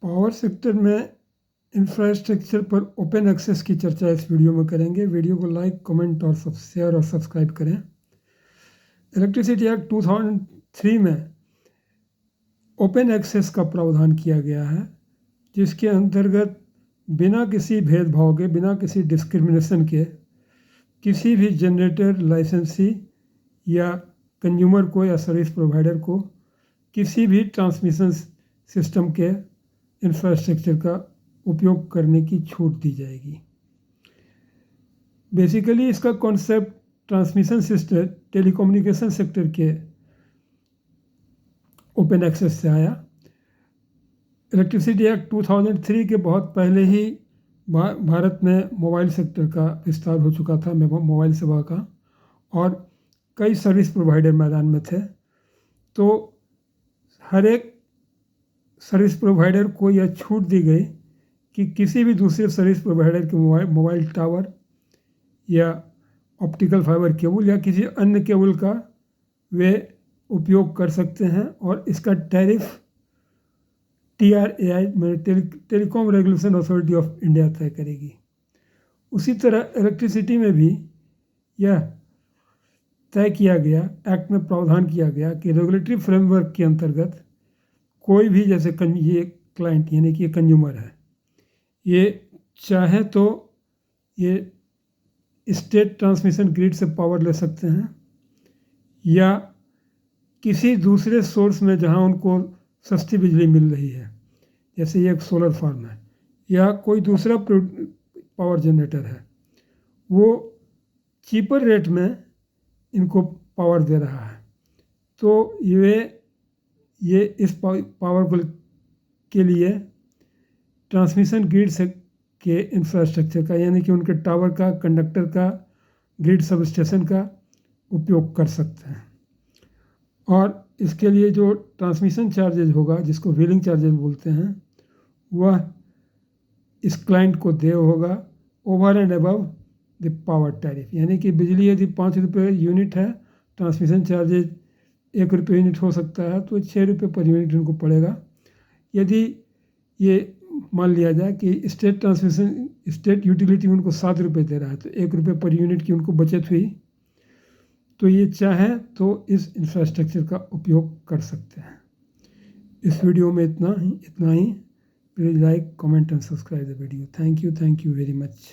Power sector में infrastructure पर open access की चर्चा इस वीडियो में करेंगे। वीडियो को लाइक, कमेंट और शेयर और सब्सक्राइब करें। इलेक्ट्रिसिटी एक्ट 2003 में ओपन एक्सेस का प्रावधान किया गया है, जिसके अंतर्गत बिना किसी भेदभाव के, बिना किसी डिस्क्रिमिनेशन के किसी भी जनरेटर लाइसेंसी या कंज्यूमर को या सर्विस प्रोवाइडर को किसी भी ट्रांसमिशन सिस्टम के इंफ्रास्ट्रक्चर का उपयोग करने की छूट दी जाएगी। बेसिकली इसका concept transmission system, telecommunication sector के ओपन एक्सेस से आया। इलेक्ट्रिसिटी एक्ट 2003 के बहुत पहले ही भारत में मोबाइल सेक्टर का विस्तार हो चुका था, मोबाइल सेवा का, और कई सर्विस प्रोवाइडर मैदान में थे। तो हर एक सर्विस प्रोवाइडर को यह छूट दी गई कि किसी भी दूसरे सर्विस प्रोवाइडर के मोबाइल टावर या ऑप्टिकल फाइबर केबल या किसी अन्य केबल का वे उपयोग कर सकते हैं, और इसका tariff TRAI telecom regulation authority of India तय करेगी। उसी तरह इलेक्ट्रिसिटी में भी यह तय किया गया, एक्ट में प्रावधान किया गया कि रेगुलेटरी फ्रेमवर्क के अंतर्गत कोई भी, जैसे ये क्लाइंट यानी कि ये कंज्यूमर है, ये चाहे तो ये स्टेट ट्रांसमिशन ग्रिड से पावर ले सकते हैं या किसी दूसरे सोर्स में जहां उनको सस्ती बिजली मिल रही है, जैसे ये एक सोलर फार्म है या कोई दूसरा पावर जनरेटर है, वो चीपर रेट में इनको पावर दे रहा है, तो ये इस पावर के लिए ट्रांसमिशन ग्रिड से के इंफ्रास्ट्रक्चर का, यानी कि उनके टावर का, कंडक्टर का, ग्रिड सब स्टेशन का उपयोग कर सकते हैं। और इसके लिए जो ट्रांसमिशन चार्जेज होगा, जिसको व्हीलिंग चार्जेज बोलते हैं, वह इस क्लाइंट को देय होगा over and above the power tariff. यानी कि बिजली यदि 5 रुपये यूनिट है, ट्रांसमिशन चार्जेज 1 रुपये यूनिट हो सकता है, तो 6 रुपये पर यूनिट उनको पड़ेगा। यदि ये मान लिया जाए कि स्टेट यूटिलिटी उनको 7 रुपये दे रहा है, तो 1 रुपये पर यूनिट की उनको बचत हुई, तो ये चाहें तो इस इंफ्रास्ट्रक्चर का उपयोग कर सकते हैं। इस वीडियो में इतना ही। Please like, comment and subscribe the video. Thank you very much.